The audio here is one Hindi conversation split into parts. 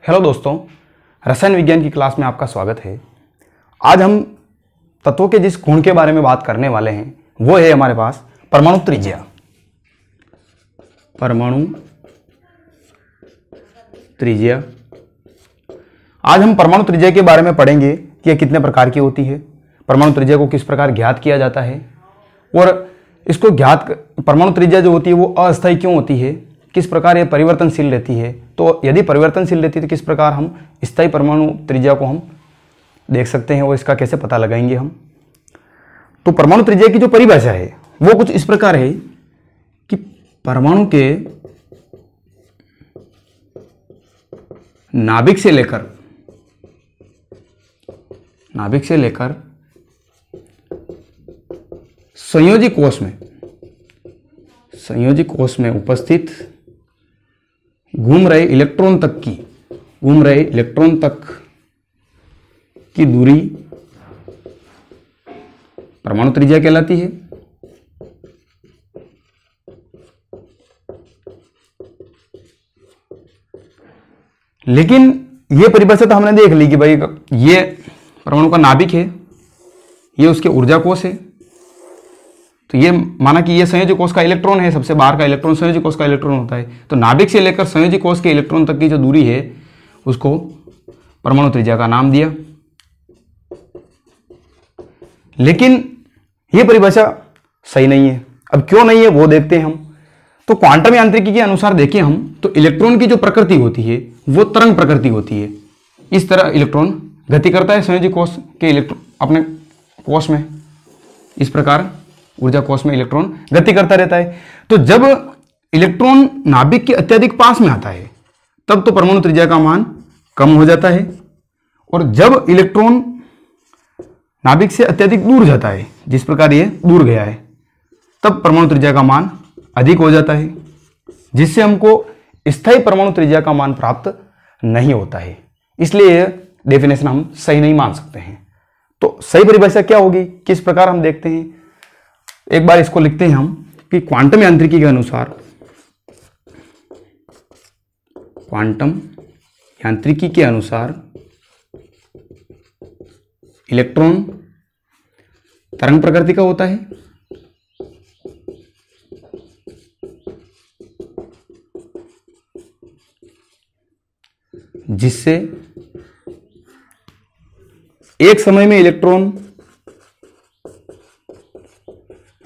हेलो दोस्तों, रसायन विज्ञान की क्लास में आपका स्वागत है। आज हम तत्वों के जिस गुण के बारे में बात करने वाले हैं वो है हमारे पास परमाणु त्रिज्या। परमाणु त्रिज्या। आज हम परमाणु त्रिज्या के बारे में पढ़ेंगे कि यह कितने प्रकार की होती है, परमाणु त्रिज्या को किस प्रकार ज्ञात किया जाता है और इसको ज्ञात परमाणु त्रिज्या जो होती है वो अस्थायी क्यों होती है, किस प्रकार ये परिवर्तनशील रहती है। तो यदि परिवर्तनशील रहती है तो किस प्रकार हम स्थायी परमाणु त्रिज्या को हम देख सकते हैं और इसका कैसे पता लगाएंगे हम। तो परमाणु त्रिज्या की जो परिभाषा है वो कुछ इस प्रकार है कि परमाणु के नाभिक से लेकर संयोजी कोश में उपस्थित घूम रहे इलेक्ट्रॉन तक की दूरी परमाणु त्रिज्या कहलाती है। लेकिन यह परिभाषा तो हमने देख ली कि भाई ये परमाणु का नाभिक है, ये उसके ऊर्जा कोश है। तो ये माना कि ये संयोजी कोश का इलेक्ट्रॉन है, सबसे बाहर का इलेक्ट्रॉन संयोजी कोश का इलेक्ट्रॉन होता है। तो नाभिक से लेकर संयोजी कोश के इलेक्ट्रॉन तक की जो दूरी है उसको परमाणु त्रिज्या का नाम दिया। लेकिन ये परिभाषा सही नहीं है। अब क्यों नहीं है वो देखते हैं हम। तो क्वांटम यांत्रिकी के अनुसार देखें हम तो इलेक्ट्रॉन की जो प्रकृति होती है वो तरंग प्रकृति होती है। इस तरह इलेक्ट्रॉन गति करता है संयोजी कोश के इलेक्ट्रॉन अपने कोश में, इस प्रकार ऊर्जा कोश में इलेक्ट्रॉन गति करता रहता है। तो जब इलेक्ट्रॉन नाभिक के अत्यधिक पास में आता है तब तो परमाणु त्रिज्या का मान कम हो जाता है, और जब इलेक्ट्रॉन नाभिक से अत्यधिक दूर जाता है, जिस प्रकार ये दूर गया है, तब परमाणु त्रिज्या का मान अधिक हो जाता है, जिससे हमको स्थायी परमाणु त्रिज्या का मान प्राप्त नहीं होता है। इसलिए यह डेफिनेशन हम सही नहीं मान सकते हैं। तो सही परिभाषा क्या होगी, किस प्रकार हम देखते हैं, एक बार इसको लिखते हैं हम कि क्वांटम यांत्रिकी के अनुसार इलेक्ट्रॉन तरंग प्रकृति का होता है, जिससे एक समय में इलेक्ट्रॉन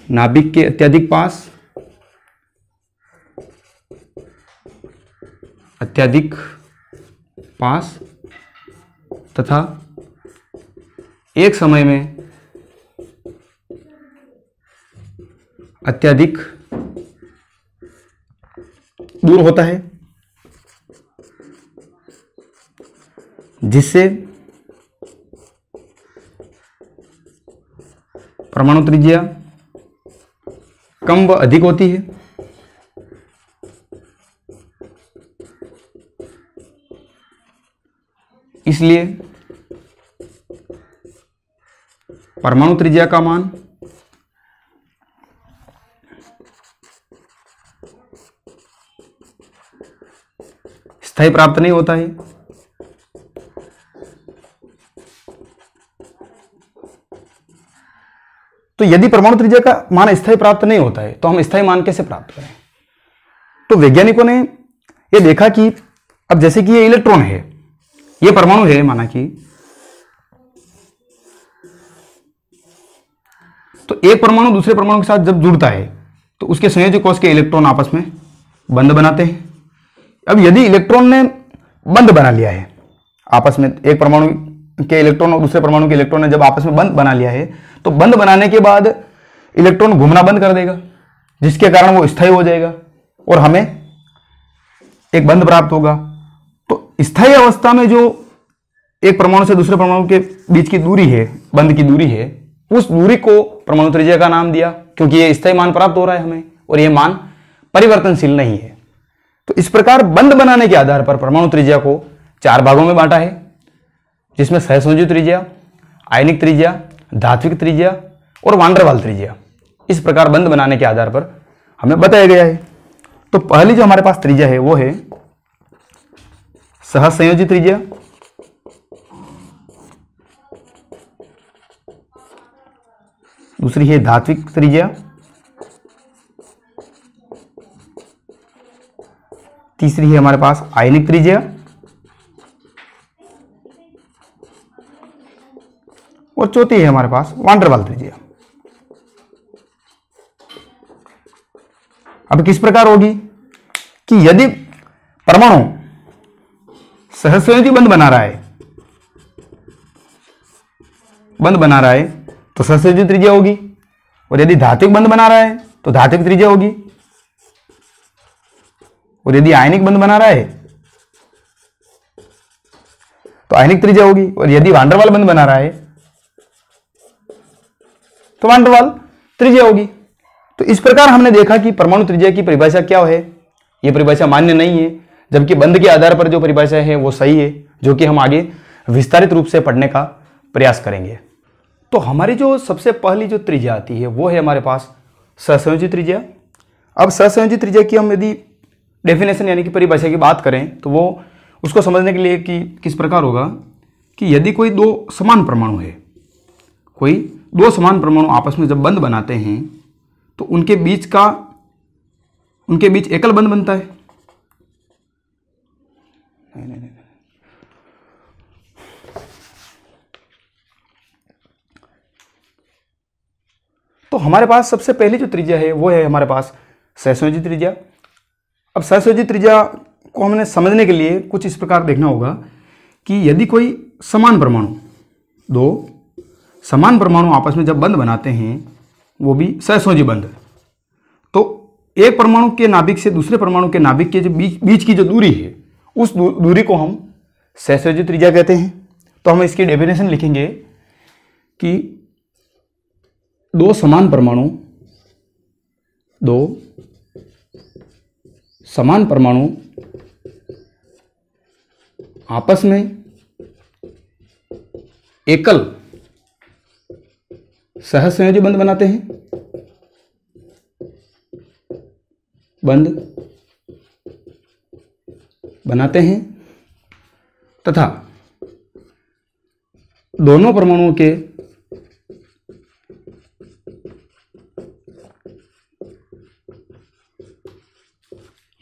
नाभिक के अत्यधिक पास तथा एक समय में अत्यधिक दूर होता है, जिससे परमाणु त्रिज्या कम व अधिक होती है। इसलिए परमाणु त्रिज्या का मान स्थायी प्राप्त नहीं होता है। तो यदि परमाणु त्रिज्या का मान स्थायी प्राप्त नहीं होता है तो हम स्थायी मान कैसे प्राप्त करें। तो वैज्ञानिकों ने यह देखा कि अब जैसे कि ये इलेक्ट्रॉन है, ये परमाणु है, माना कि तो एक परमाणु दूसरे परमाणु के साथ जब जुड़ता है तो उसके संयोजी कोश के इलेक्ट्रॉन आपस में बंध बनाते हैं। अब यदि इलेक्ट्रॉन ने बंध बना लिया है आपस में, एक परमाणु के इलेक्ट्रॉन और दूसरे परमाणु के इलेक्ट्रॉन ने जब आपस में बंध बना लिया है तो बंध बनाने के बाद इलेक्ट्रॉन घूमना बंद कर देगा, जिसके कारण वो स्थायी हो जाएगा और हमें एक बंध प्राप्त होगा। तो स्थायी अवस्था में जो एक परमाणु से दूसरे परमाणु के बीच की दूरी है, बंध की दूरी है, उस दूरी को परमाणु त्रिज्या का नाम दिया, क्योंकि ये स्थायी मान प्राप्त हो रहा है हमें और ये मान परिवर्तनशील नहीं है। तो इस प्रकार बंध बनाने के आधार पर परमाणु त्रिज्या को 4 भागों में बांटा है, जिसमें सहसंयोजी त्रिज्या, आयनिक त्रिज्या, धात्विक त्रिज्या और वान डेर वाल त्रिज्या। इस प्रकार बंध बनाने के आधार पर हमें बताया गया है। तो पहली जो हमारे पास त्रिज्या है वो है सहसंयोजी त्रिज्या, दूसरी है धात्विक त्रिज्या, तीसरी है हमारे पास आयनिक त्रिज्या, और चौथी है हमारे पास वान डेर वाल त्रिज्या। अब किस प्रकार होगी कि यदि परमाणु सहसंयोजी बंध बना रहा है तो सहसंयोजी त्रिज्या होगी, और यदि धात्विक बंध बना रहा है तो धात्विक त्रिज्या होगी, और यदि आयनिक बंध बना रहा है तो आयनिक त्रिज्या होगी, और यदि वान डेर वाल बंध बना रहा है तो वान डेर वाल त्रिज्या होगी। तो इस प्रकार हमने देखा कि परमाणु त्रिज्या की परिभाषा क्या है। यह परिभाषा मान्य नहीं है, जबकि बंध के आधार पर जो परिभाषा है वो सही है, जो कि हम आगे विस्तारित रूप से पढ़ने का प्रयास करेंगे। तो हमारी जो सबसे पहली जो त्रिज्या आती है वो है हमारे पास सहसंयोजी त्रिज्या। अब सहसंयोजी त्रिज्या की हम यदि डेफिनेशन यानी कि परिभाषा की बात करें तो वो उसको समझने के लिए कि किस प्रकार होगा कि यदि कोई दो समान परमाणु है, कोई दो समान परमाणु आपस में जब बंध बनाते हैं तो उनके बीच एकल बंध बनता है। नहीं। तो हमारे पास सबसे पहली जो त्रिज्या है वो है हमारे पास सहसंयोजी त्रिज्या। अब सहसंयोजी त्रिज्या को हमने समझने के लिए कुछ इस प्रकार देखना होगा कि यदि कोई समान परमाणु, दो समान परमाणु आपस में जब बंध बनाते हैं वो भी सहसंयोजी बंध, तो एक परमाणु के नाभिक से दूसरे परमाणु के नाभिक के जो बीच की जो दूरी है उस दूरी को हम सहसंयोजी त्रिज्या कहते हैं। तो हम इसकी डेफिनेशन लिखेंगे कि दो समान परमाणु आपस में एकल सहसंयोजी बंध बनाते हैं तथा दोनों परमाणुओं के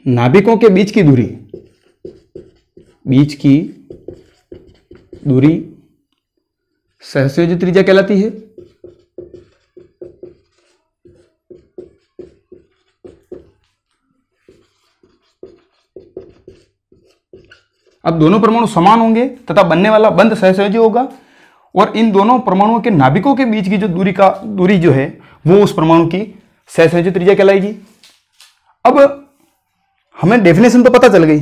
नाभिकों के बीच की दूरी सहसंयोजी त्रिज्या कहलाती है। अब दोनों परमाणु समान होंगे तथा बनने वाला बंध सहसंयोजी होगा, और इन दोनों परमाणुओं के नाभिकों के बीच की जो दूरी जो है वो उस परमाणु की सहसंयोजी त्रिज्या कहलाएगी। अब हमें डेफिनेशन तो पता चल गई,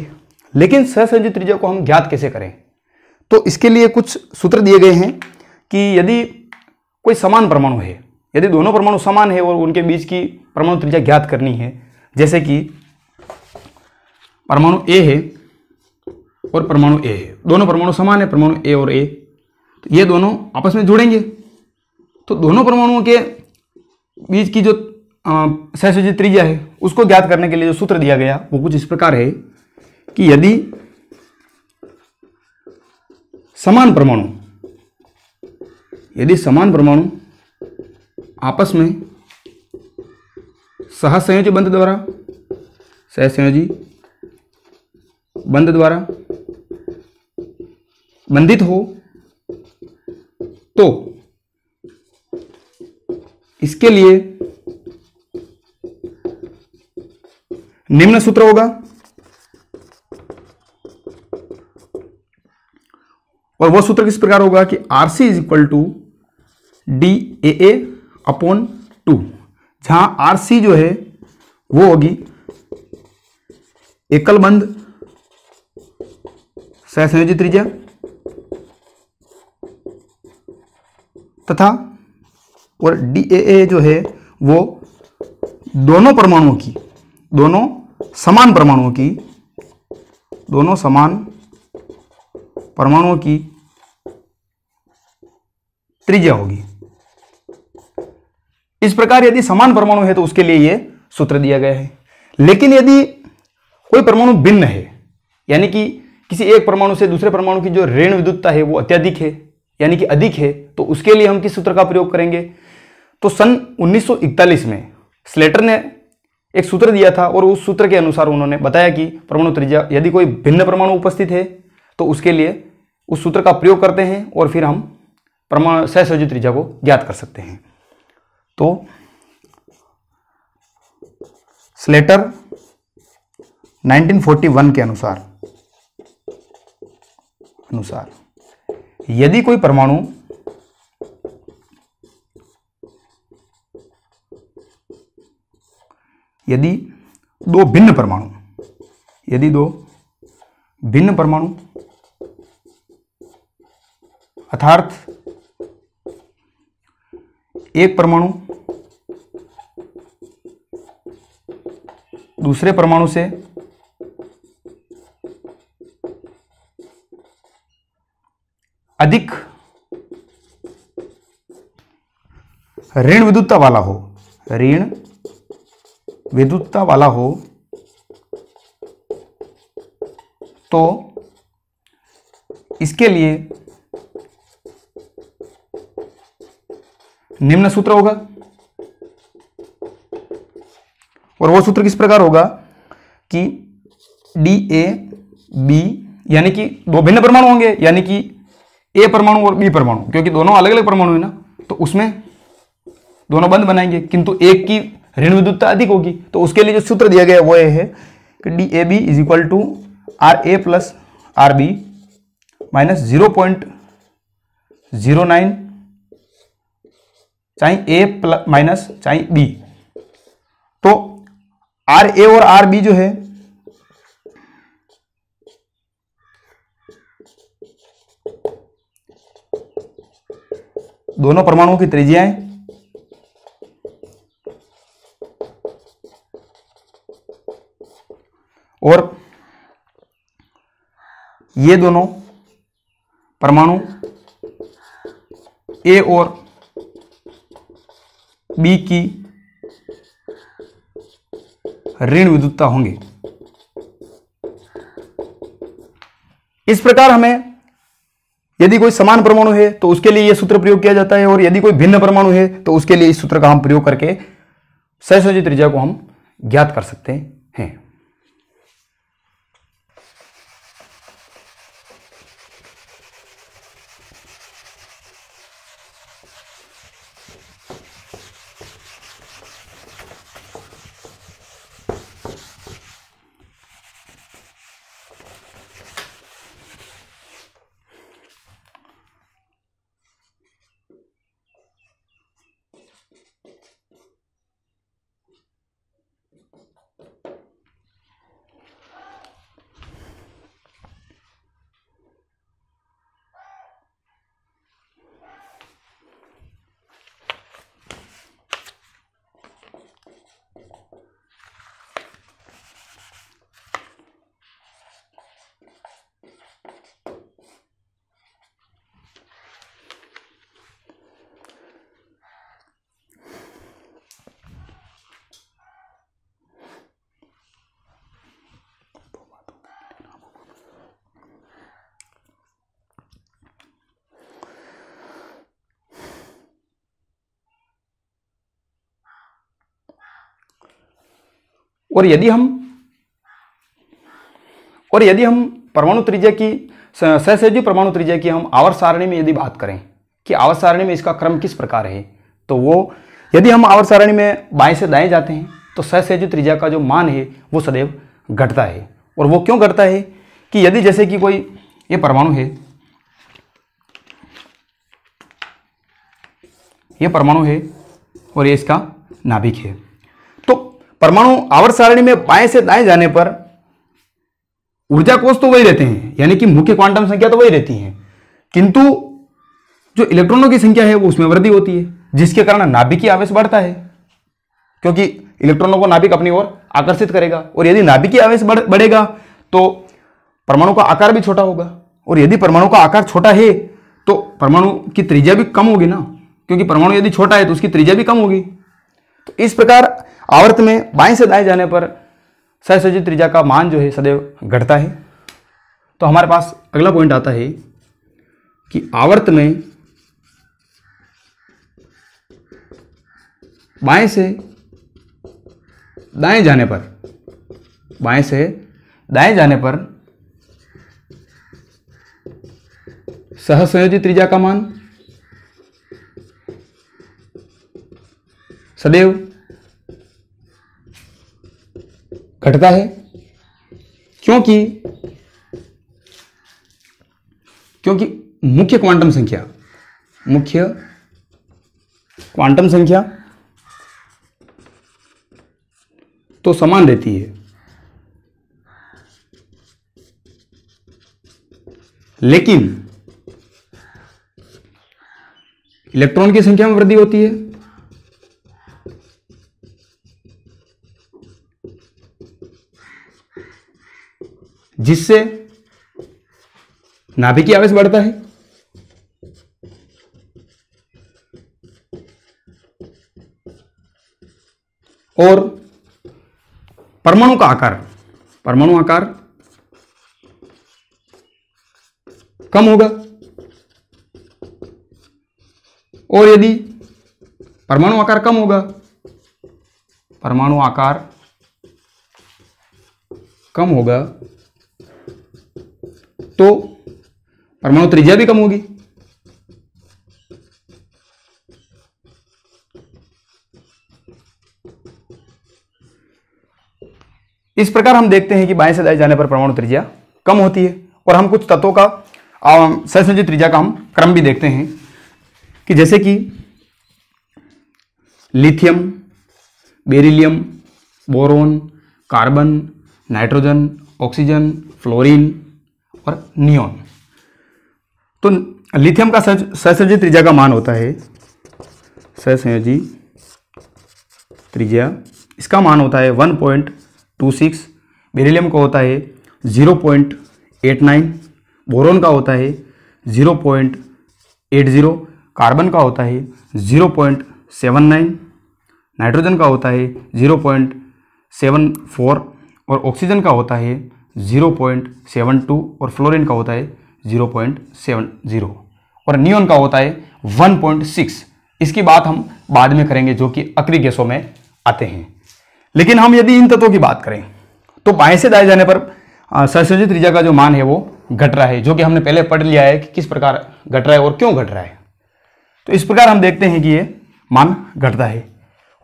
लेकिन सहसंयोजी त्रिज्या को हम ज्ञात कैसे करें? तो इसके लिए कुछ सूत्र दिए गए हैं कि यदि कोई समान परमाणु है, यदि दोनों परमाणु समान है और उनके बीच की परमाणु त्रिज्या ज्ञात करनी है, जैसे कि परमाणु ए है और परमाणु ए है, दोनों परमाणु समान है, परमाणु ए और ए, तो ये दोनों आपस में जुड़ेंगे, तो दोनों परमाणुओं के बीच की जो सहसंयोजी त्रिज्या है उसको ज्ञात करने के लिए जो सूत्र दिया गया वो कुछ इस प्रकार है कि यदि समान परमाणु आपस में सहसंयोजी बंध द्वारा बंधित हो तो इसके लिए निम्न सूत्र होगा, और वह सूत्र किस प्रकार होगा कि RC is equal to DAA upon 2, जहां RC जो है वो होगी एकल बंध सहसंयोजी त्रिज्या तथा और DAA जो है वो दोनों समान परमाणुओं की त्रिज्या होगी। इस प्रकार यदि समान परमाणु है तो उसके लिए यह सूत्र दिया गया है। लेकिन यदि कोई परमाणु भिन्न है, यानी कि किसी एक परमाणु से दूसरे परमाणु की जो ऋण विद्युतता है वो अत्यधिक है, यानी कि अधिक है, तो उसके लिए हम किस सूत्र का प्रयोग करेंगे? तो सन 1941 में स्लेटर ने एक सूत्र दिया था और उस सूत्र के अनुसार उन्होंने बताया कि परमाणु त्रिज्या यदि कोई भिन्न परमाणु उपस्थित है तो उसके लिए उस सूत्र का प्रयोग करते हैं और फिर हम परमाणु सहसंयोजी त्रिज्या को ज्ञात कर सकते हैं। तो स्लेटर 1941 के अनुसार यदि कोई परमाणु यदि दो भिन्न परमाणु अर्थात एक परमाणु दूसरे परमाणु से अधिक ऋण विद्युतता वाला हो तो इसके लिए निम्न सूत्र होगा। और वो सूत्र किस प्रकार होगा कि DAB, यानी कि दो भिन्न परमाणु होंगे, यानी कि ए परमाणु और बी परमाणु, क्योंकि दोनों अलग अलग परमाणु है ना, तो उसमें दोनों बंध बनाएंगे, किंतु एक की ऋण विद्युतता अधिक होगी। तो उसके लिए जो सूत्र दिया गया वो ये है कि DAB is equal to RA plus RB minus 0.09 चाहे A प्लस माइनस चाहे B। तो RA और RB जो है दोनों परमाणुओं की त्रिज्याएं और ये दोनों परमाणु ए और बी की ऋण विद्युतता होंगे। इस प्रकार हमें यदि कोई समान परमाणु है तो उसके लिए यह सूत्र प्रयोग किया जाता है, और यदि कोई भिन्न परमाणु है तो उसके लिए इस सूत्र का हम प्रयोग करके सहसंयोजी त्रिज्या को हम ज्ञात कर सकते हैं। और यदि हम परमाणु त्रिज्या की सहसंयोजी परमाणु त्रिज्या की हम आवर्त सारणी में यदि बात करें कि आवर्त सारणी में इसका क्रम किस प्रकार है, तो वो यदि हम आवर्त सारणी में बाएं से दाएं जाते हैं तो सहसंयोजी त्रिज्या का जो मान है वो सदैव घटता है। और वो क्यों घटता है कि यदि जैसे कि कोई ये परमाणु है, ये परमाणु है और ये इसका नाभिक है, तो परमाणु आवर्त सारणी में बाएं से दाएं जाने पर ऊर्जा कोष तो वही रहते हैं, यानी कि मुख्य क्वांटम संख्या तो वही रहती है, किंतु जो इलेक्ट्रॉनों की संख्या है वो उसमें वृद्धि होती है, जिसके कारण नाभिकीय आवेश बढ़ता है, क्योंकि इलेक्ट्रॉनों को नाभिक अपनी ओर आकर्षित करेगा। और यदि नाभिकीय आवेश बढ़ेगा तो परमाणु का आकार भी छोटा होगा, और यदि परमाणु का आकार छोटा है तो परमाणु की त्रिज्या भी कम होगी ना, क्योंकि परमाणु यदि छोटा है तो उसकी त्रिज्या भी कम होगी। तो इस प्रकार आवर्त में बाएं से दाएं जाने पर सहसंयोजी त्रिज्या का मान जो है सदैव घटता है। तो हमारे पास अगला पॉइंट आता है कि आवर्त में बाएं से दाएं जाने पर, बाएं से दाएं जाने पर सहसंयोजी त्रिज्या का मान सदैव घटता है, क्योंकि मुख्य क्वांटम संख्या तो समान रहती है, लेकिन इलेक्ट्रॉन की संख्या में वृद्धि होती है, जिससे नाभिकीय आवेश बढ़ता है और परमाणु आकार कम होगा। और यदि परमाणु आकार कम होगा, तो परमाणु त्रिज्या भी कम होगी। इस प्रकार हम देखते हैं कि बाएं से दाएं जाने पर परमाणु त्रिज्या कम होती है। और हम कुछ तत्वों का सहसंयोजी त्रिज्या का हम क्रम भी देखते हैं कि जैसे कि lithium, beryllium, boron, carbon, nitrogen, oxygen, fluorine और नियोन। तो लिथियम का सहसंयोजी त्रिज्या का मान होता है, सहसंयोजी त्रिज्या इसका मान होता है 1.26, बेरिलियम का होता है 0.89, बोरोन का होता है 0.80, कार्बन का होता है 0.79, नाइट्रोजन का होता है 0.74 और ऑक्सीजन का होता है 0.72 और फ्लोरीन का होता है 0.70 और नियोन का होता है 1.6। इसकी बात हम बाद में करेंगे जो कि अक्रिय गैसों में आते हैं। लेकिन हम यदि इन तत्वों की बात करें तो बाएं से दाएं जाने पर सहसंयोजी त्रिज्या का जो मान है वो घट रहा है, जो कि हमने पहले पढ़ लिया है कि किस प्रकार घट रहा है और क्यों घट रहा है। तो इस प्रकार हम देखते हैं कि ये मान घटता है।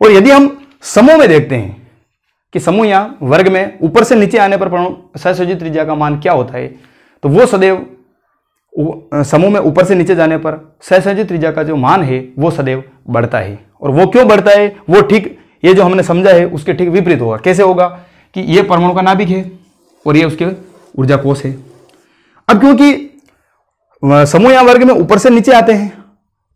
और यदि हम समूह में देखते हैं कि समूह या वर्ग में ऊपर से नीचे आने पर सहसंयोजी त्रिज्या का मान क्या होता है, तो वो सदैव समूह में ऊपर से नीचे जाने पर सहसंयोजी त्रिज्या का जो मान है वो सदैव बढ़ता है। और वो क्यों बढ़ता है, वो ठीक ये जो हमने समझा है उसके ठीक विपरीत होगा। कैसे होगा कि ये परमाणु का नाभिक है और ये उसके ऊर्जा कोष है। अब क्योंकि समूह या वर्ग में ऊपर से नीचे आते हैं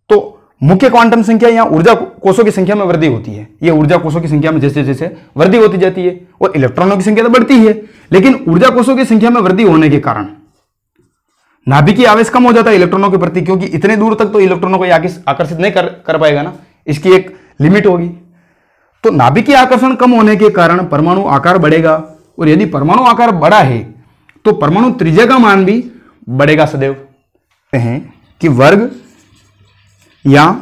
तो मुख्य क्वांटम संख्या या ऊर्जा कोषों की संख्या में वृद्धि होती है। ये ऊर्जा कोषों की संख्या में जैसे जैसे वृद्धि होती जाती है और इलेक्ट्रॉनों की संख्या तो बढ़ती है, लेकिन ऊर्जा कोषों की संख्या में वृद्धि होने के कारण नाभिकीय आवेश कम हो जाता है इलेक्ट्रॉनों के प्रति, क्योंकि इतने दूर तक तो इलेक्ट्रॉनों को आकर्षित नहीं कर पाएगा ना, इसकी एक लिमिट होगी। तो नाभिकीय आकर्षण कम होने के कारण परमाणु आकार बढ़ेगा और यदि परमाणु आकार बढ़ा है तो परमाणु त्रिज्या का मान भी बढ़ेगा सदैव। हैं कि वर्ग या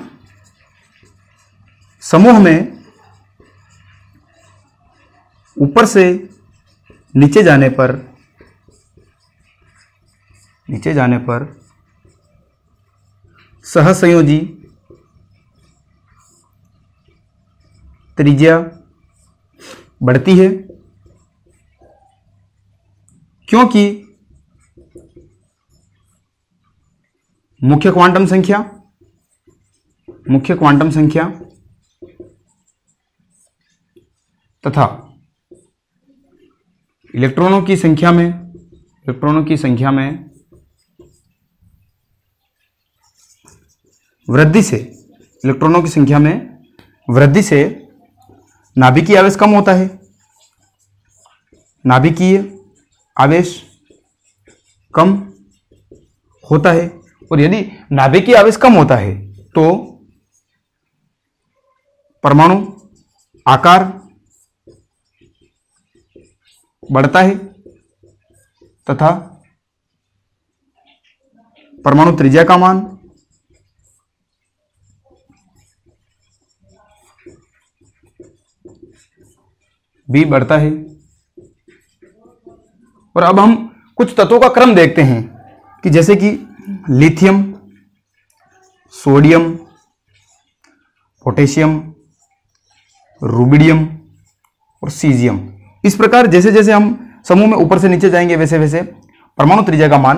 समूह में ऊपर से नीचे जाने पर सहसंयोजी त्रिज्या बढ़ती है, क्योंकि मुख्य क्वांटम संख्या तथा इलेक्ट्रॉनों की संख्या में वृद्धि से नाभिकीय आवेश कम होता है। नाभिकीय आवेश कम होता है और यदि नाभिकीय आवेश कम होता है तो परमाणु आकार बढ़ता है तथा परमाणु त्रिज्या का मान भी बढ़ता है। और अब हम कुछ तत्वों का क्रम देखते हैं कि जैसे कि लिथियम, सोडियम, पोटेशियम, रुबिडियम और सीजियम। इस प्रकार जैसे जैसे हम समूह में ऊपर से नीचे जाएंगे वैसे वैसे परमाणु त्रिज्या का मान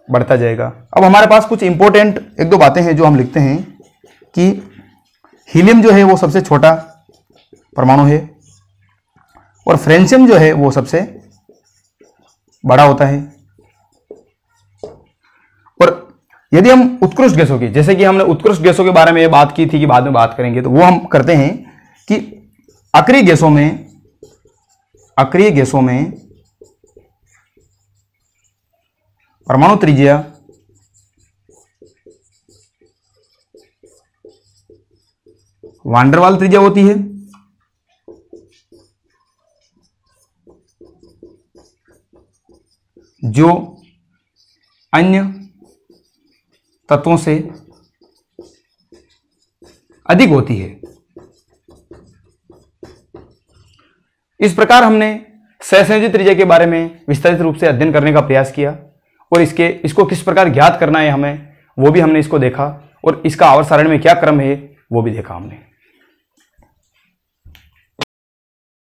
बढ़ता जाएगा। अब हमारे पास कुछ इंपॉर्टेंट एक दो बातें हैं जो हम लिखते हैं कि हीलियम जो है वो सबसे छोटा परमाणु है और फ्रेंशियम जो है वो सबसे बड़ा होता है। और यदि हम उत्कृष्ट गैसों की, जैसे कि हमने उत्कृष्ट गैसों के बारे में बात की थी कि बाद में बात करेंगे, तो वो हम करते हैं कि अक्रिय गैसों में परमाणु त्रिज्या वान डेर वाल त्रिज्या होती है, जो अन्य तत्वों से अधिक होती है। इस प्रकार हमने सहसंयोजित त्रिज्या के बारे में विस्तारित रूप से अध्ययन करने का प्रयास किया और इसको किस प्रकार ज्ञात करना है हमें, वो भी हमने इसको देखा और इसका आवर्त सारणी में क्या क्रम है वो भी देखा हमने।